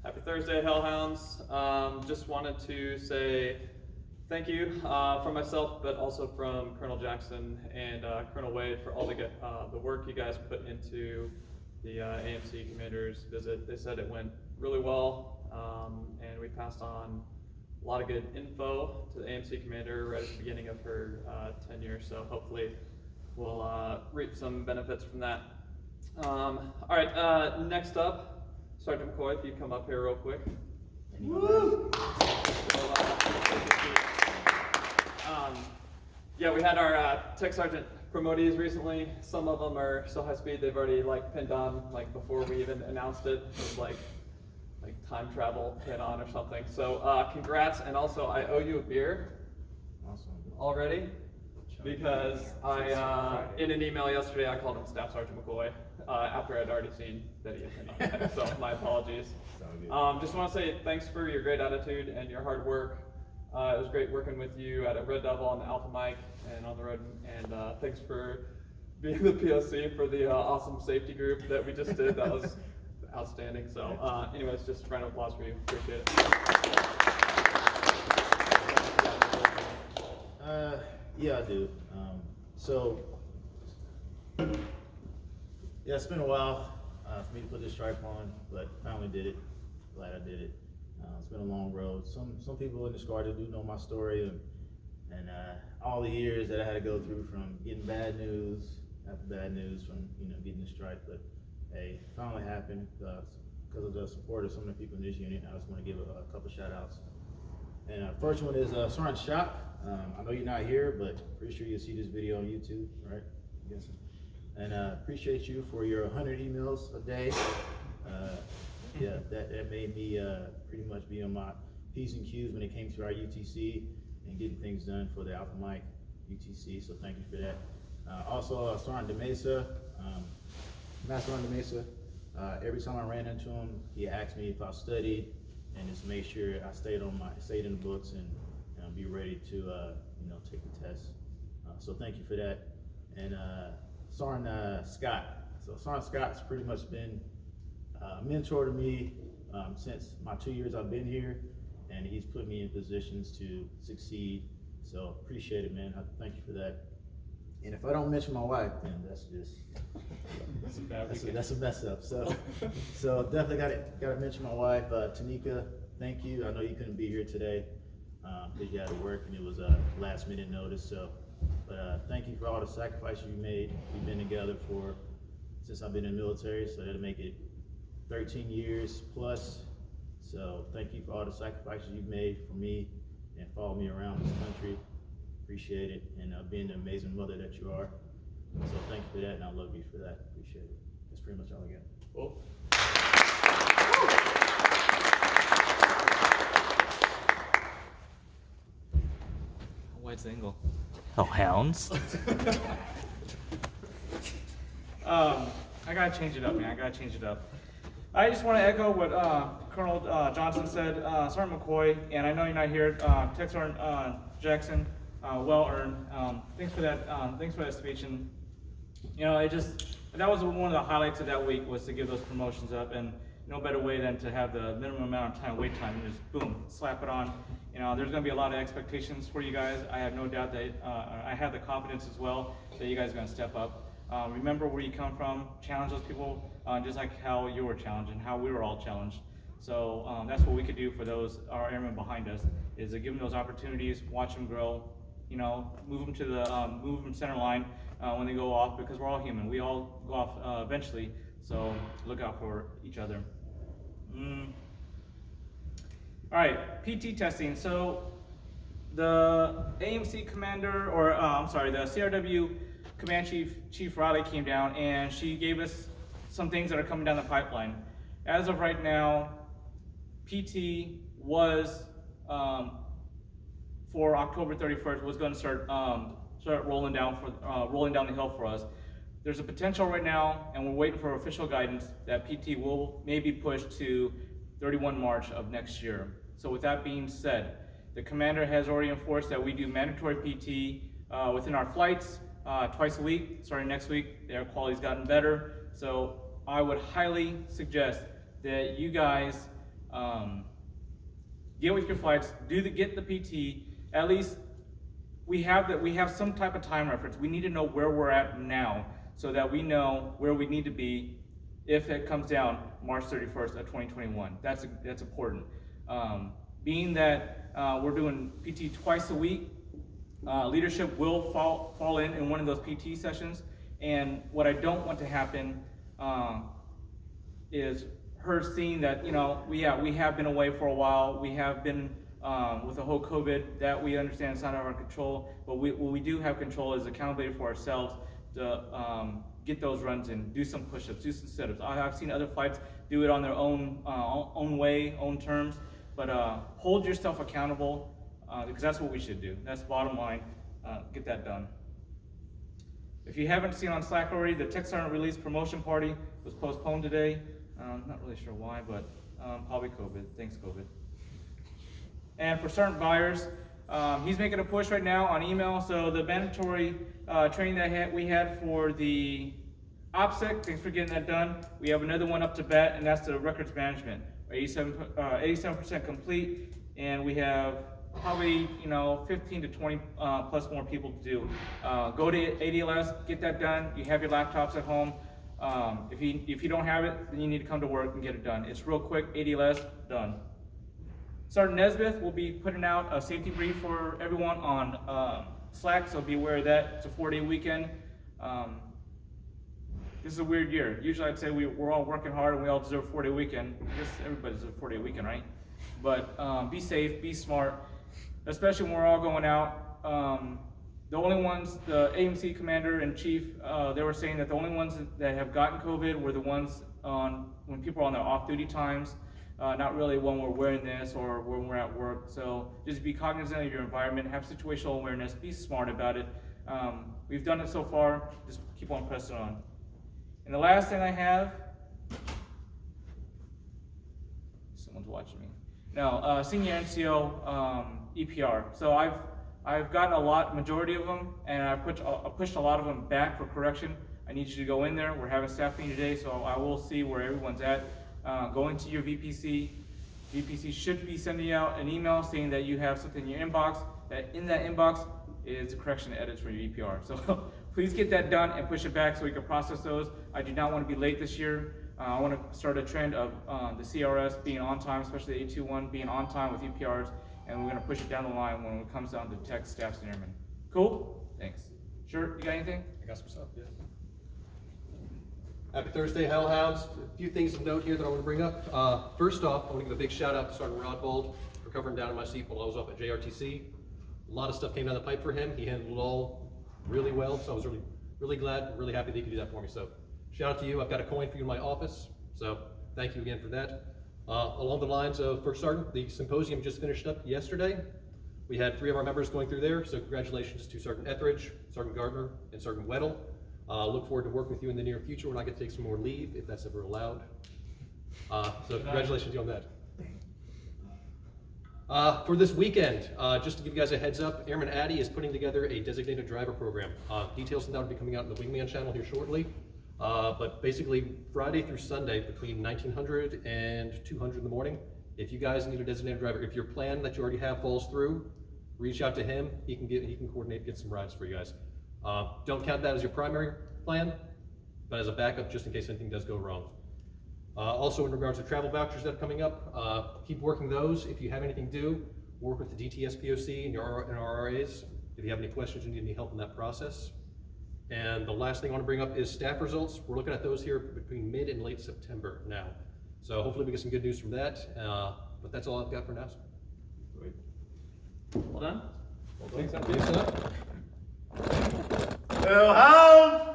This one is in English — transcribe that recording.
Happy Thursday, Hellhounds. Just wanted to say thank you from myself, but also from Colonel Jackson and Colonel Wade for all the work you guys put into the AMC Commander's visit. They said it went really well, and we passed on a lot of good info to the AMC Commander right at the beginning of her tenure, so hopefully we'll reap some benefits from that. All right, next up, Sergeant McCoy, if you come up here real quick. Woo! Yeah, we had our Tech Sergeant promotees recently. Some of them are so high speed they've already pinned on before we even announced it. It was like time travel pin on or something. So congrats, and also I owe you a beer. Awesome. Already, because I in an email yesterday I called him Staff Sergeant McCoy after I'd already seen that he had pinned on it. So my apologies. Just want to say thanks for your great attitude and your hard work. It was great working with you at a Red Devil on the Alpha Mic and on the road, and thanks for being the POC for the awesome safety group that we just did. That was outstanding. So anyways, just a round of applause for you. Appreciate it. Yeah, I do. Yeah, it's been a while for me to put this stripe on, but finally did it. Glad I did it. It's been a long road. Some people in the squad do know my story and all the years that I had to go through from getting bad news after bad news from getting the stripe. But hey, it finally happened because of the support of some of the people in this unit. I just want to give a couple shout outs. And first one is Sergeant Shock. I know you're not here, but pretty sure you'll see this video on YouTube, right? I'm guessing. And appreciate you for your 100 emails a day. Yeah, that made me pretty much be on my P's and Q's when it came to our UTC and getting things done for the Alpha Mic UTC, so thank you for that. Also, Sergeant De Mesa, Master Sergeant De Mesa, every time I ran into him, he asked me if I studied and just made sure I stayed in the books and be ready to take the test. So thank you for that. And Sergeant Scott. So Sergeant Scott's pretty much been a mentor to me since my 2 years I've been here, and he's put me in positions to succeed. So appreciate it, man. I thank you for that. And if I don't mention my wife, then that's just that's a mess up. So definitely got to mention my wife, Tanika. Thank you. I know you couldn't be here today because you had to work and it was a last minute notice. But thank you for all the sacrifices you made. We've been together since I've been in the military, so that'll make it 13 years plus. So thank you for all the sacrifices you've made for me and follow me around this country. Appreciate it, and being the amazing mother that you are. So thank you for that, and I love you for that. Appreciate it. That's pretty much all I got. Cool. Wide angle. Oh, hounds. I gotta change it up, man. I gotta change it up. I just want to echo what Colonel Johnson said, Sergeant McCoy, and I know you're not here. Tech Sergeant Jackson, well earned. Thanks for that. Thanks for that speech, and that was one of the highlights of that week was to give those promotions up, and no better way than to have the minimum amount of wait time, and just boom, slap it on. There's going to be a lot of expectations for you guys. I have no doubt that I have the confidence as well that you guys are going to step up. Remember where you come from, challenge those people, just like how you were challenged and how we were all challenged. So that's what we could do for our airmen behind us, is to give them those opportunities, watch them grow, move them to move them center line when they go off, because we're all human. We all go off eventually, so look out for each other. All right, PT testing. So the AMC commander, or the CRW Command Chief Riley came down, and she gave us some things that are coming down the pipeline. As of right now, PT was for October 31st was going to start rolling down the hill for us. There's a potential right now, and we're waiting for official guidance that PT will maybe push to 31 March of next year. So with that being said, the commander has already enforced that we do mandatory PT within our flights twice a week. Starting next week, the air quality's gotten better. So I would highly suggest that you guys Get with your flights, get the PT. At least we have some type of time reference. We need to know where we're at now so that we know where we need to be if it comes down March 31st of 2021. That's important. Being that we're doing PT twice a week, leadership will fall in one of those PT sessions. And what I don't want to happen is her seeing that, we have been away for a while. We have been with the whole COVID, that we understand it's not out of our control, but what we do have control is accountability for ourselves to get those runs in, do some push-ups, do some sit-ups. I've seen other flights do it on their own way, own terms, but hold yourself accountable because that's what we should do. That's the bottom line. Get that done. If you haven't seen on Slack already, the Tech Sergeant release promotion party was postponed today. Not really sure why, but probably COVID. Thanks, COVID. And for Sergeant Byers, he's making a push right now on email. So the mandatory training that we had for the OPSEC, thanks for getting that done. We have another one up to bat, and that's the records management. 87% complete, and we have probably 15 to 20 plus more people to do. Go to ADLS, get that done. You have your laptops at home. If you don't have it, then you need to come to work and get it done. It's real quick. ADLS done. Sergeant Nesbitt will be putting out a safety brief for everyone on Slack, so be aware of that. It's a 4-day weekend. This is a weird year. Usually I'd say we're all working hard and we all deserve a 4-day weekend. I guess everybody deserves a 4-day weekend, right? But be safe, be smart, especially when we're all going out. The only ones, the AMC commander and chief, they were saying that the only ones that have gotten COVID were the ones when people are on their off-duty times, not really when we're wearing this or when we're at work. So just be cognizant of your environment, have situational awareness, be smart about it. We've done it so far, just keep on pressing on. And the last thing I have, someone's watching me. No, senior NCO EPR. So I've gotten majority of them, and I pushed a lot of them back for correction. I need you to go in there. We're having staff meeting today, so I will see where everyone's at. Go into your VPC. VPC should be sending out an email saying that you have something in your inbox, that in that inbox is the correction edits for your EPR. So please get that done and push it back so we can process those. I do not want to be late this year. I want to start a trend of the CRS being on time, especially the 821 being on time with EPRs, and we're going to push it down the line when it comes down to tech, staff, and airmen. Cool? Thanks. Sure, you got anything? I got some stuff, yeah. Happy Thursday, Hellhounds. A few things of note here that I want to bring up. First off, I want to give a big shout out to Sergeant Rodbold for covering down in my seat while I was up at JRTC. A lot of stuff came down the pipe for him. He handled it all really well, so I was really glad, really happy that he could do that for me. So shout out to you. I've got a coin for you in my office, so thank you again for that. Along the lines of First Sergeant, the symposium just finished up yesterday. We had 3 of our members going through there, so congratulations to Sergeant Etheridge, Sergeant Gardner, and Sergeant Weddle. Look forward to working with you in the near future when I get to take some more leave, if that's ever allowed. So congratulations to you on that. For this weekend, just to give you guys a heads up, Airman Addy is putting together a designated driver program. Details of that will be coming out in the Wingman channel here shortly. But basically, Friday through Sunday, between 1900 and 200 in the morning, if you guys need a designated driver, if your plan that you already have falls through, reach out to him. He can coordinate, get some rides for you guys. Don't count that as your primary plan, but as a backup just in case anything does go wrong. Also in regards to travel vouchers that are coming up, keep working those. If you have anything due, work with the DTSPOC and your RRAs. If you have any questions or need any help in that process. And the last thing I want to bring up is staff results. We're looking at those here between mid and late September now. So hopefully we get some good news from that. But that's all I've got for now. Great. Well done. Well done. Thanks, Hellhounds!